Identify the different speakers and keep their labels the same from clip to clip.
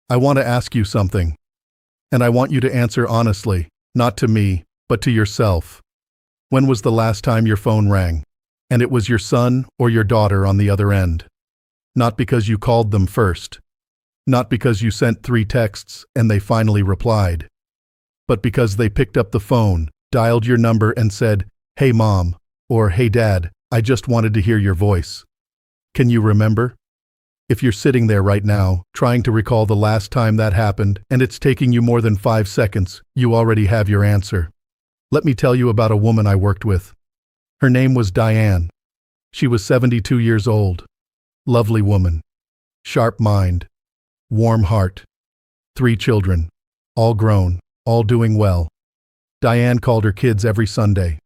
Speaker 1: I want to ask you something. And I want you to answer honestly, not to me, but to yourself. When was the last time your phone rang? And it was your son or your daughter on the other end. Not because you called them first. Not because you sent 3 texts and they finally replied. But because they picked up the phone, dialed your number and said, "Hey Mom," or "Hey Dad, I just wanted to hear your voice." Can you remember? If you're sitting there right now, trying to recall the last time that happened, and it's taking you more than 5 seconds, you already have your answer. Let me tell you about a woman I worked with. Her name was Diane. She was 72 years old. Lovely woman. Sharp mind. Warm heart. 3 children. All grown. All doing well. Diane called her kids every Sunday.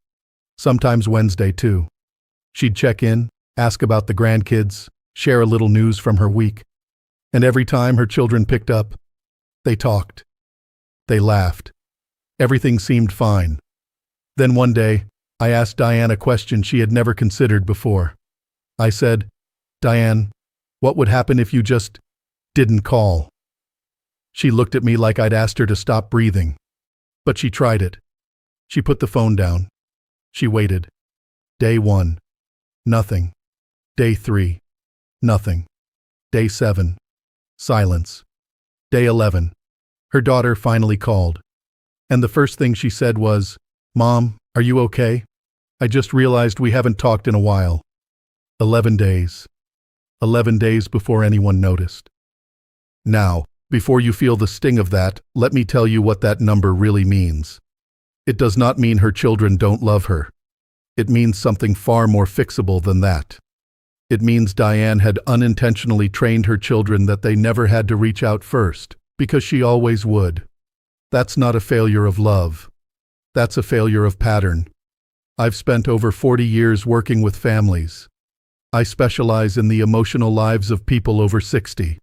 Speaker 1: Sometimes Wednesday too. She'd check in, ask about the grandkids, share a little news from her week. And every time her children picked up, they talked. They laughed. Everything seemed fine. Then one day, I asked Diane a question she had never considered before. I said, "Diane, what would happen if you just didn't call?" She looked at me like I'd asked her to stop breathing. But she tried it. She put the phone down. She waited. Day 1. Nothing. Day 3. Nothing. Day 7. Silence. Day 11. Her daughter finally called. And the first thing she said was, "Mom, are you okay? I just realized we haven't talked in a while." 11 days. 11 days before anyone noticed. Now, before you feel the sting of that, let me tell you what that number really means. It does not mean her children don't love her. It means something far more fixable than that. It means Diane had unintentionally trained her children that they never had to reach out first, because she always would. That's not a failure of love. That's a failure of pattern. I've spent over 40 years working with families. I specialize in the emotional lives of people over 60.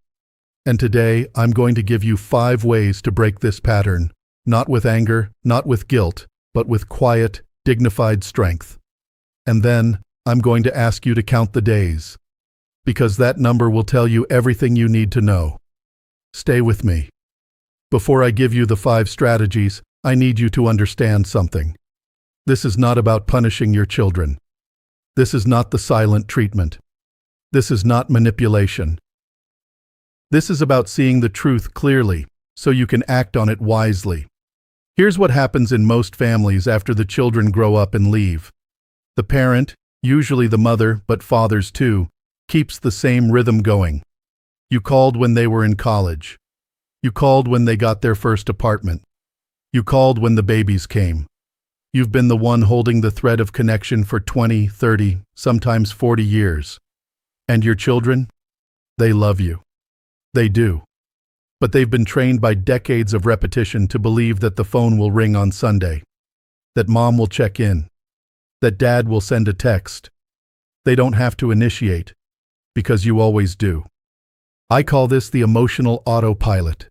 Speaker 1: And today, I'm going to give you 5 ways to break this pattern, not with anger, not with guilt, but with quiet, dignified strength. And then, I'm going to ask you to count the days, because that number will tell you everything you need to know. Stay with me. Before I give you the 5 strategies, I need you to understand something. This is not about punishing your children. This is not the silent treatment. This is not manipulation. This is about seeing the truth clearly, so you can act on it wisely. Here's what happens in most families after the children grow up and leave. The parent, usually the mother, but fathers too, keeps the same rhythm going. You called when they were in college. You called when they got their first apartment. You called when the babies came. You've been the one holding the thread of connection for 20, 30, sometimes 40 years. And your children? They love you. They do. But they've been trained by decades of repetition to believe that the phone will ring on Sunday, that mom will check in, that dad will send a text. They don't have to initiate, because you always do. I call this the emotional autopilot.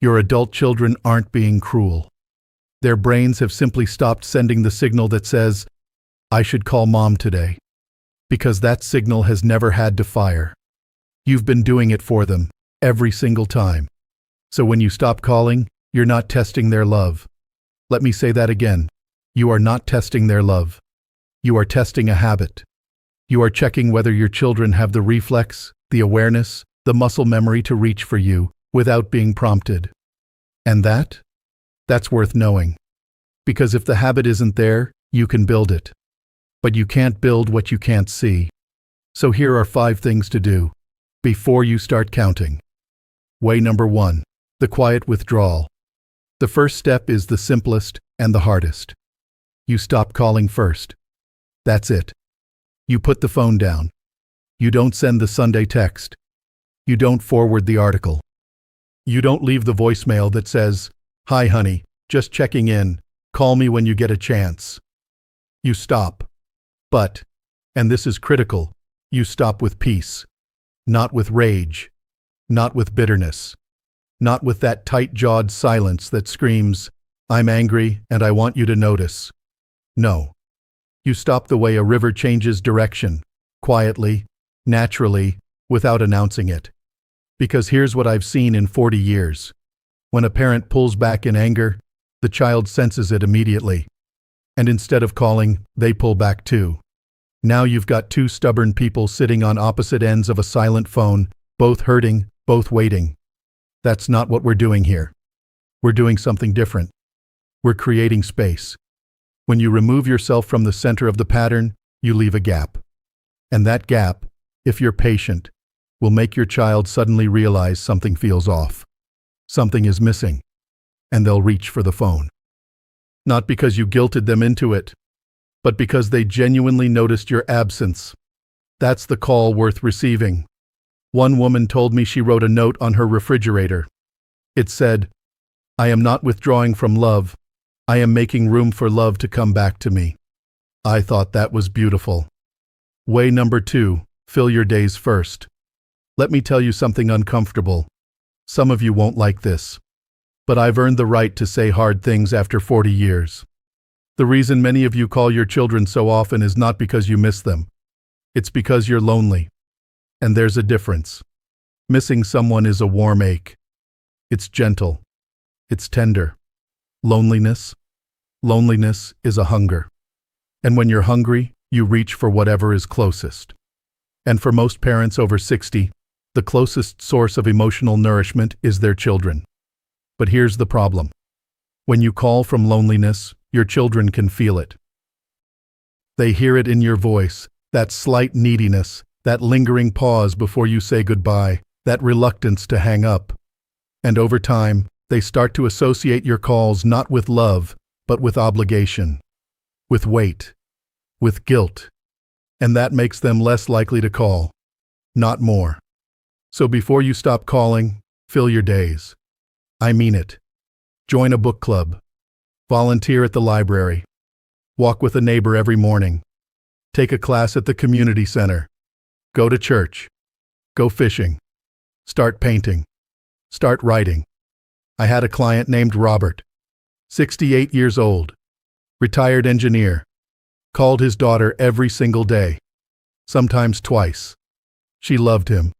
Speaker 1: Your adult children aren't being cruel. Their brains have simply stopped sending the signal that says, "I should call mom today," because that signal has never had to fire. You've been doing it for them, every single time. So when you stop calling, you're not testing their love. Let me say that again. You are not testing their love. You are testing a habit. You are checking whether your children have the reflex, the awareness, the muscle memory to reach for you without being prompted. And that's worth knowing. Because if the habit isn't there, you can build it. But you can't build what you can't see. So here are 5 things to do before you start counting. Way number 1, the quiet withdrawal. The first step is the simplest and the hardest. You stop calling first. That's it. You put the phone down. You don't send the Sunday text. You don't forward the article. You don't leave the voicemail that says, "Hi honey, just checking in, call me when you get a chance." You stop. But, and this is critical, you stop with peace. Not with rage. Not with bitterness. Not with that tight-jawed silence that screams, "I'm angry and I want you to notice." No. You stop the way a river changes direction, quietly, naturally, without announcing it. Because here's what I've seen in 40 years. When a parent pulls back in anger, the child senses it immediately. And instead of calling, they pull back too. Now you've got two stubborn people sitting on opposite ends of a silent phone, both hurting, both waiting. That's not what we're doing here. We're doing something different. We're creating space. When you remove yourself from the center of the pattern, you leave a gap. And that gap, if you're patient, will make your child suddenly realize something feels off. Something is missing. And they'll reach for the phone. Not because you guilted them into it, but because they genuinely noticed your absence. That's the call worth receiving. One woman told me she wrote a note on her refrigerator. It said, "I am not withdrawing from love. I am making room for love to come back to me." I thought that was beautiful. Way number 2, fill your days first. Let me tell you something uncomfortable. Some of you won't like this. But I've earned the right to say hard things after 40 years. The reason many of you call your children so often is not because you miss them. It's because you're lonely. And there's a difference. Missing someone is a warm ache. It's gentle. It's tender. Loneliness is a hunger. And when you're hungry, you reach for whatever is closest. And for most parents over 60, the closest source of emotional nourishment is their children. But here's the problem. When you call from loneliness, your children can feel it. They hear it in your voice, that slight neediness, that lingering pause before you say goodbye, that reluctance to hang up. And over time, they start to associate your calls not with love, but with obligation, with weight, with guilt. And that makes them less likely to call, not more. So before you stop calling, fill your days. I mean it. Join a book club. Volunteer at the library. Walk with a neighbor every morning. Take a class at the community center. Go to church. Go fishing. Start painting. Start writing. I had a client named Robert, 68 years old, retired engineer, called his daughter every single day, sometimes twice. She loved him,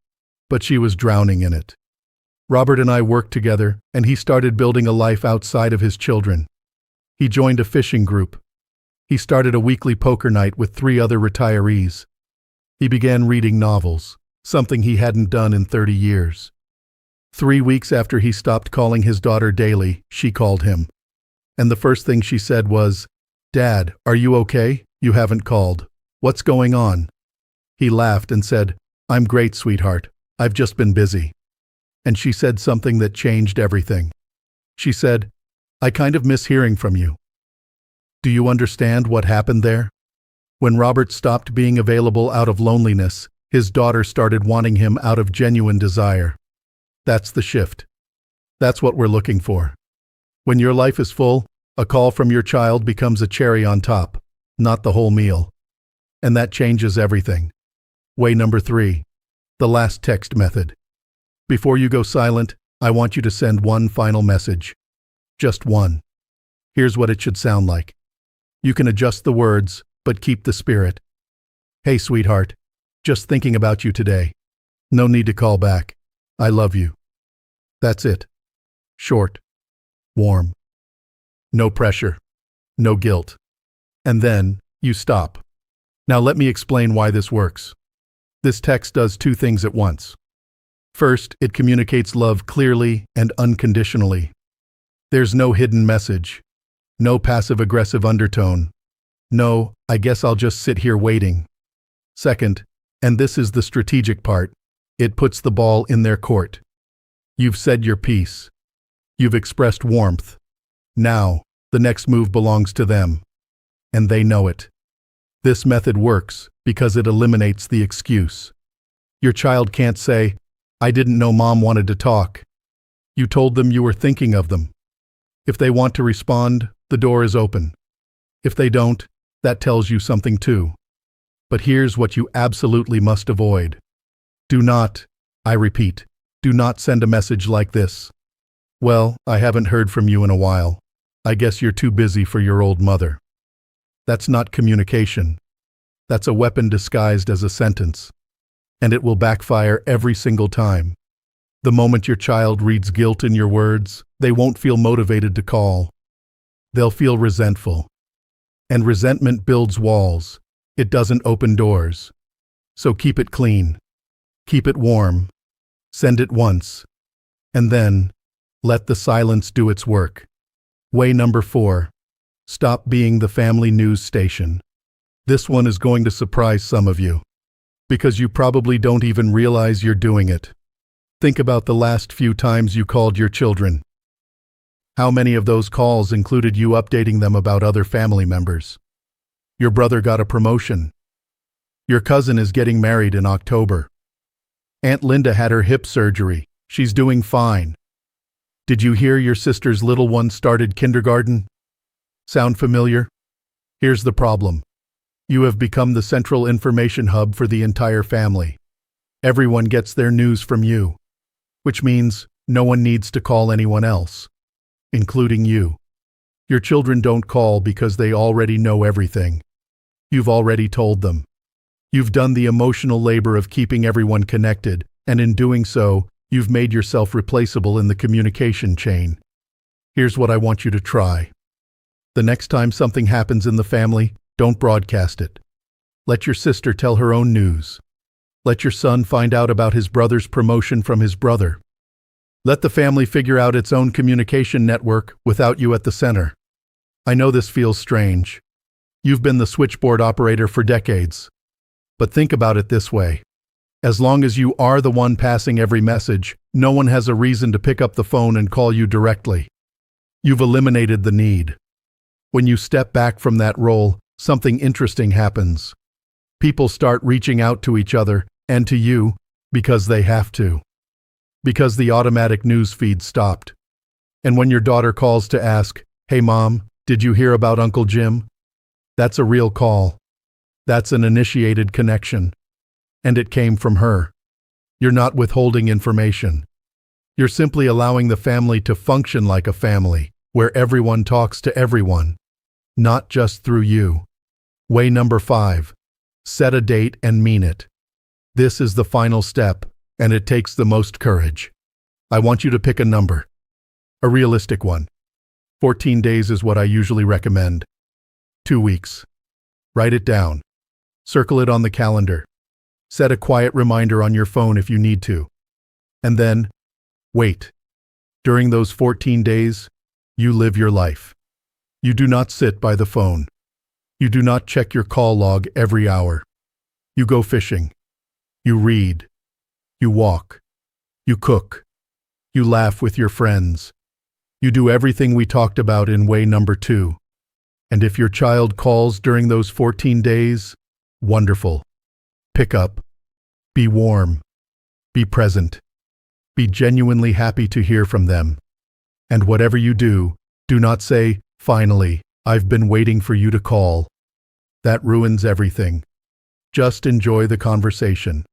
Speaker 1: but she was drowning in it. Robert and I worked together, and he started building a life outside of his children. He joined a fishing group. He started a weekly poker night with 3 other retirees. He began reading novels, something he hadn't done in 30 years. 3 weeks after he stopped calling his daughter daily, she called him. And the first thing she said was, "Dad, are you okay? You haven't called. What's going on?" He laughed and said, "I'm great, sweetheart. I've just been busy." And she said something that changed everything. She said, "I kind of miss hearing from you." Do you understand what happened there? When Robert stopped being available out of loneliness, his daughter started wanting him out of genuine desire. That's the shift. That's what we're looking for. When your life is full, a call from your child becomes a cherry on top, not the whole meal. And that changes everything. Way number 3, the last text method. Before you go silent, I want you to send one final message. Just one. Here's what it should sound like. You can adjust the words, but keep the spirit. "Hey, sweetheart. Just thinking about you today. No need to call back. I love you." That's it. Short. Warm. No pressure. No guilt. And then, you stop. Now let me explain why this works. This text does 2 things at once. First, it communicates love clearly and unconditionally. There's no hidden message. No passive-aggressive undertone. No, "I guess I'll just sit here waiting." Second, and this is the strategic part, it puts the ball in their court. You've said your piece. You've expressed warmth. Now, the next move belongs to them. And they know it. This method works because it eliminates the excuse. Your child can't say, "I didn't know Mom wanted to talk." You told them you were thinking of them. If they want to respond, the door is open. If they don't, that tells you something too. But here's what you absolutely must avoid. Do not, I repeat, do not send a message like this. "Well, I haven't heard from you in a while. I guess you're too busy for your old mother." That's not communication. That's a weapon disguised as a sentence. And it will backfire every single time. The moment your child reads guilt in your words, they won't feel motivated to call. They'll feel resentful. And resentment builds walls. It doesn't open doors. So keep it clean. Keep it warm. Send it once. And then, let the silence do its work. Way number 4. Stop being the family news station. This one is going to surprise some of you, because you probably don't even realize you're doing it. Think about the last few times you called your children. How many of those calls included you updating them about other family members? Your brother got a promotion. Your cousin is getting married in October. Aunt Linda had her hip surgery. She's doing fine. Did you hear your sister's little one started kindergarten? Sound familiar? Here's the problem. You have become the central information hub for the entire family. Everyone gets their news from you, which means no one needs to call anyone else, including you. Your children don't call because they already know everything. You've already told them. You've done the emotional labor of keeping everyone connected, and in doing so, you've made yourself replaceable in the communication chain. Here's what I want you to try. The next time something happens in the family, don't broadcast it. Let your sister tell her own news. Let your son find out about his brother's promotion from his brother. Let the family figure out its own communication network without you at the center. I know this feels strange. You've been the switchboard operator for decades. But think about it this way. As long as you are the one passing every message, no one has a reason to pick up the phone and call you directly. You've eliminated the need. When you step back from that role, something interesting happens. People start reaching out to each other and to you because they have to. Because the automatic news feed stopped. And when your daughter calls to ask, "Hey Mom, did you hear about Uncle Jim?" That's a real call. That's an initiated connection. And it came from her. You're not withholding information. You're simply allowing the family to function like a family, where everyone talks to everyone, not just through you. Way number 5. Set a date and mean it. This is the final step, and it takes the most courage. I want you to pick a number. A realistic one. 14 days is what I usually recommend. 2 weeks. Write it down. Circle it on the calendar. Set a quiet reminder on your phone if you need to. And then, wait. During those 14 days, you live your life. You do not sit by the phone. You do not check your call log every hour. You go fishing. You read. You walk. You cook. You laugh with your friends. You do everything we talked about in way number 2. And if your child calls during those 14 days, wonderful. Pick up. Be warm. Be present. Be genuinely happy to hear from them. And whatever you do, do not say, "Finally, I've been waiting for you to call." That ruins everything. Just enjoy the conversation.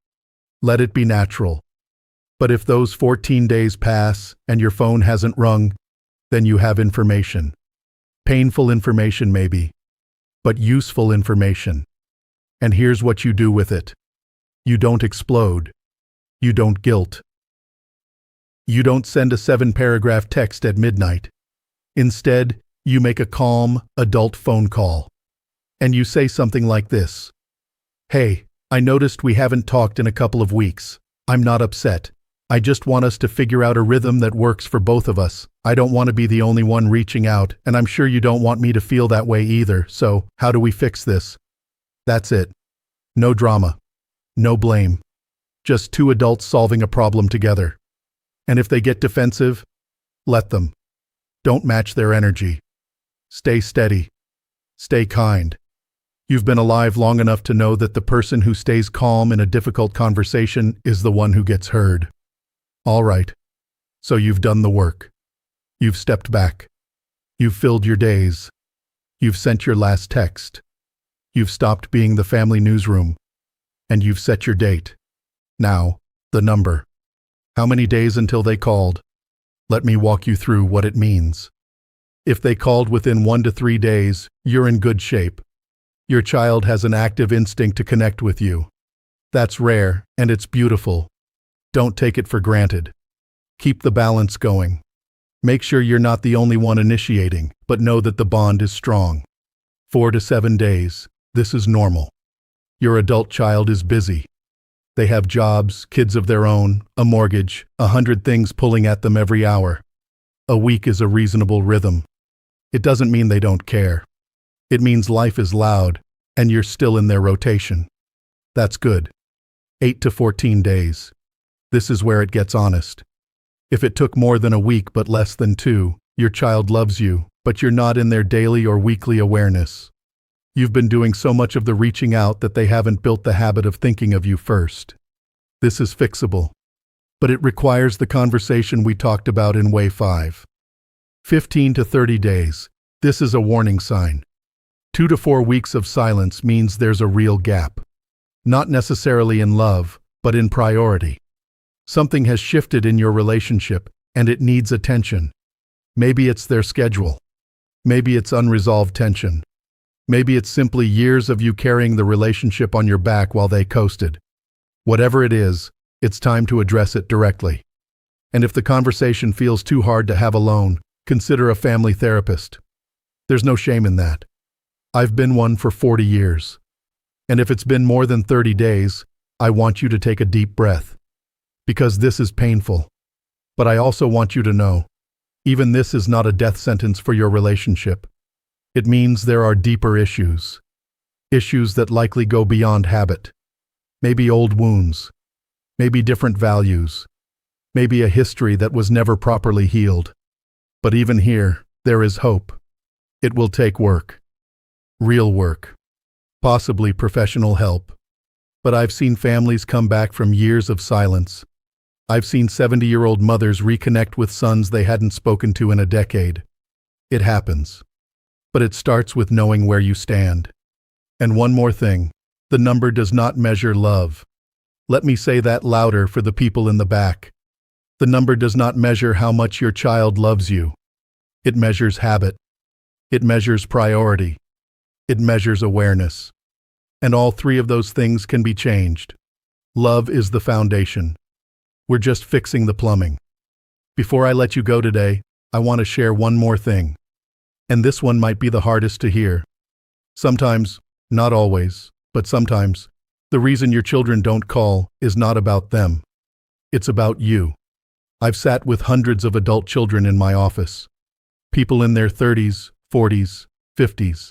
Speaker 1: Let it be natural. But if those 14 days pass and your phone hasn't rung, then you have information. Painful information maybe, but useful information. And here's what you do with it. You don't explode. You don't guilt. You don't send a 7-paragraph text at midnight. Instead, you make a calm, adult phone call. And you say something like this. "Hey, I noticed we haven't talked in a couple of weeks. I'm not upset. I just want us to figure out a rhythm that works for both of us. I don't want to be the only one reaching out, and I'm sure you don't want me to feel that way either, so how do we fix this?" That's it. No drama. No blame. Just 2 adults solving a problem together. And if they get defensive, let them. Don't match their energy. Stay steady. Stay kind. You've been alive long enough to know that the person who stays calm in a difficult conversation is the one who gets heard. All right. So you've done the work. You've stepped back. You've filled your days. You've sent your last text. You've stopped being the family newsroom. And you've set your date. Now, the number. How many days until they called? Let me walk you through what it means. If they called within 1 to 3 days, you're in good shape. Your child has an active instinct to connect with you. That's rare, and it's beautiful. Don't take it for granted. Keep the balance going. Make sure you're not the only one initiating, but know that the bond is strong. 4 to 7 days. This is normal. Your adult child is busy. They have jobs, kids of their own, a mortgage, 100 things pulling at them every hour. A week is a reasonable rhythm. It doesn't mean they don't care. It means life is loud, and you're still in their rotation. That's good. 8 to 14 days. This is where it gets honest. If it took more than a week but less than 2, your child loves you, but you're not in their daily or weekly awareness. You've been doing so much of the reaching out that they haven't built the habit of thinking of you first. This is fixable, but it requires the conversation we talked about in Way 5. 15 to 30 days. This is a warning sign. 2 to 4 weeks of silence means there's a real gap. Not necessarily in love, but in priority. Something has shifted in your relationship, and it needs attention. Maybe it's their schedule. Maybe it's unresolved tension. Maybe it's simply years of you carrying the relationship on your back while they coasted. Whatever it is, it's time to address it directly. And if the conversation feels too hard to have alone, consider a family therapist. There's no shame in that. I've been one for 40 years. And if it's been more than 30 days, I want you to take a deep breath. Because this is painful. But I also want you to know, even this is not a death sentence for your relationship. It means there are deeper issues. Issues that likely go beyond habit. Maybe old wounds. Maybe different values. Maybe a history that was never properly healed. But even here, there is hope. It will take work. Real work. Possibly professional help. But I've seen families come back from years of silence. I've seen 70-year-old mothers reconnect with sons they hadn't spoken to in a decade. It happens. But it starts with knowing where you stand. And one more thing, the number does not measure love. Let me say that louder for the people in the back. The number does not measure how much your child loves you. It measures habit. It measures priority. It measures awareness. And all three of those things can be changed. Love is the foundation. We're just fixing the plumbing. Before I let you go today, I want to share one more thing. And this one might be the hardest to hear. Sometimes, not always, but sometimes, the reason your children don't call is not about them. It's about you. I've sat with hundreds of adult children in my office. People in their 30s, 40s, 50s.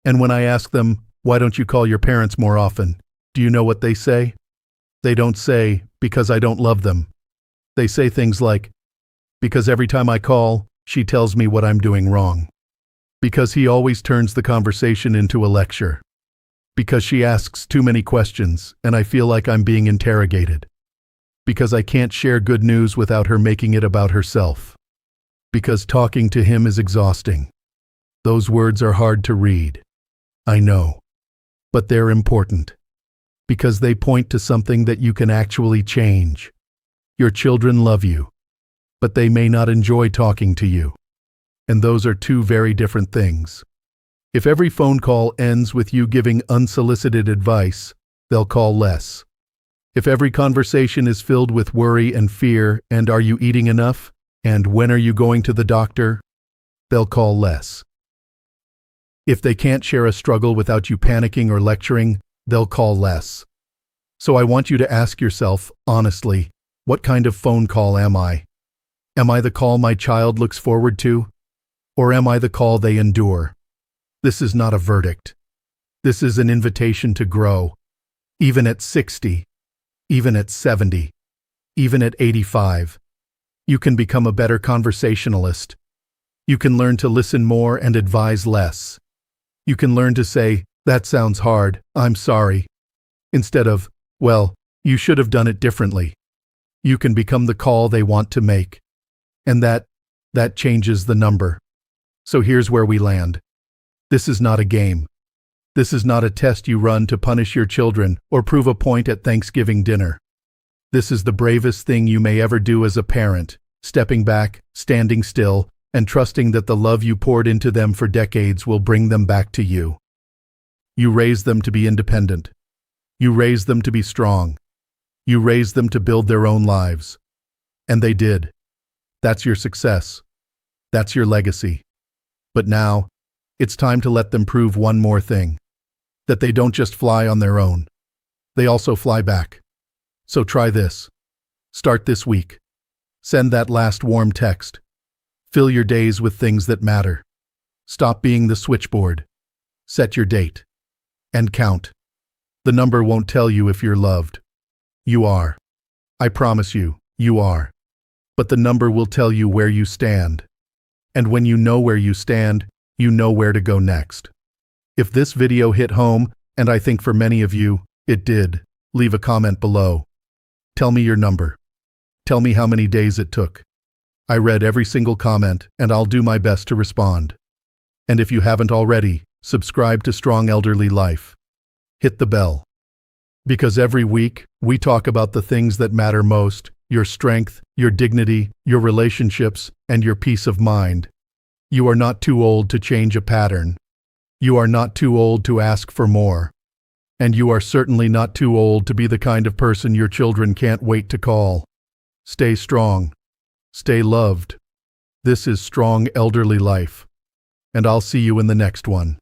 Speaker 1: And when I ask them, why don't you call your parents more often? Do you know what they say? They don't say, because I don't love them. They say things like, because every time I call, she tells me what I'm doing wrong. Because he always turns the conversation into a lecture. Because she asks too many questions, and I feel like I'm being interrogated. Because I can't share good news without her making it about herself. Because talking to him is exhausting. Those words are hard to read. I know. But they're important. Because they point to something that you can actually change. Your children love you. But they may not enjoy talking to you. And those are two very different things. If every phone call ends with you giving unsolicited advice, they'll call less. If every conversation is filled with worry and fear and are you eating enough, and when are you going to the doctor, they'll call less. If they can't share a struggle without you panicking or lecturing, they'll call less. So I want you to ask yourself, honestly, what kind of phone call am I? Am I the call my child looks forward to? Or am I the call they endure? This is not a verdict. This is an invitation to grow. Even at 60, even at 70, even at 85, you can become a better conversationalist. You can learn to listen more and advise less. You can learn to say, that sounds hard, I'm sorry. Instead of, well, you should have done it differently. You can become the call they want to make. And that changes the number. So here's where we land. This is not a game. This is not a test you run to punish your children or prove a point at Thanksgiving dinner. This is the bravest thing you may ever do as a parent, stepping back, standing still, and trusting that the love you poured into them for decades will bring them back to you. You raise them to be independent. You raise them to be strong. You raise them to build their own lives. And they did. That's your success. That's your legacy. But now, it's time to let them prove one more thing. That they don't just fly on their own. They also fly back. So try this. Start this week. Send that last warm text. Fill your days with things that matter. Stop being the switchboard. Set your date. And count. The number won't tell you if you're loved. You are. I promise you, you are. But the number will tell you where you stand. And when you know where you stand, you know where to go next. If this video hit home, and I think for many of you, it did, leave a comment below. Tell me your number. Tell me how many days it took. I read every single comment, and I'll do my best to respond. And if you haven't already, subscribe to Strong Elderly Life. Hit the bell. Because every week, we talk about the things that matter most: your strength, your dignity, your relationships, and your peace of mind. You are not too old to change a pattern. You are not too old to ask for more. And you are certainly not too old to be the kind of person your children can't wait to call. Stay strong. Stay loved. This is Strong Elderly Life. And I'll see you in the next one.